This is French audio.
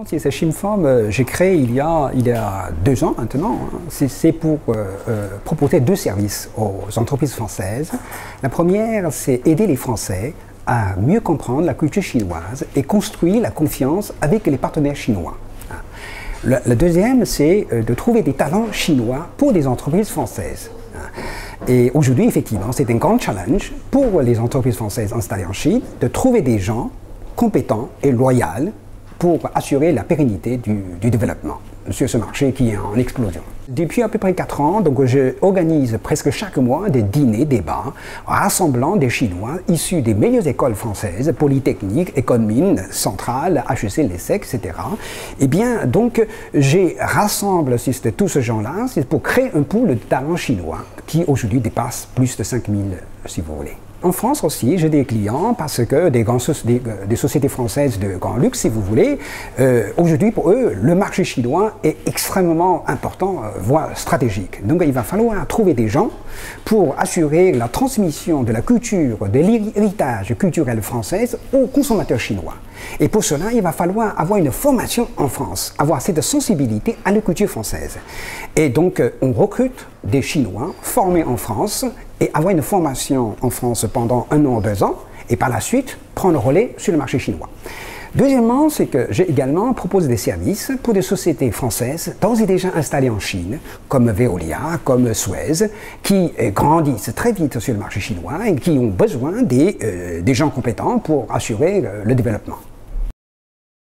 C'est Chimform, j'ai créé il y a 2 ans maintenant. C'est pour proposer 2 services aux entreprises françaises. La première, c'est aider les Français à mieux comprendre la culture chinoise et construire la confiance avec les partenaires chinois. La deuxième, c'est de trouver des talents chinois pour des entreprises françaises. Et aujourd'hui, effectivement, c'est un grand challenge pour les entreprises françaises installées en Chine de trouver des gens compétents et loyaux pour assurer la pérennité du développement sur ce marché qui est en explosion. Depuis à peu près 4 ans, donc, je organise presque chaque mois des dîners, débats, rassemblant des Chinois issus des meilleures écoles françaises, Polytechnique, École Mines, Centrale, HEC, l'ESSEC, etc. Et bien, donc, j'ai rassemble tous ces gens-là pour créer un pool de talents chinois qui aujourd'hui dépasse plus de 5000, si vous voulez. En France aussi, j'ai des clients parce que des sociétés françaises de grand luxe, si vous voulez, aujourd'hui pour eux, le marché chinois est extrêmement important, voire stratégique. Donc il va falloir trouver des gens pour assurer la transmission de la culture, de l'héritage culturel français aux consommateurs chinois. Et pour cela, il va falloir avoir une formation en France, avoir cette sensibilité à la culture française. Et donc, on recrute des Chinois formés en France et avoir une formation en France pendant 1 an, 2 ans, et par la suite, prendre le relais sur le marché chinois. Deuxièmement, c'est que j'ai également proposé des services pour des sociétés françaises d'ores et déjà installées en Chine, comme Veolia, comme Suez, qui grandissent très vite sur le marché chinois et qui ont besoin des gens compétents pour assurer le développement.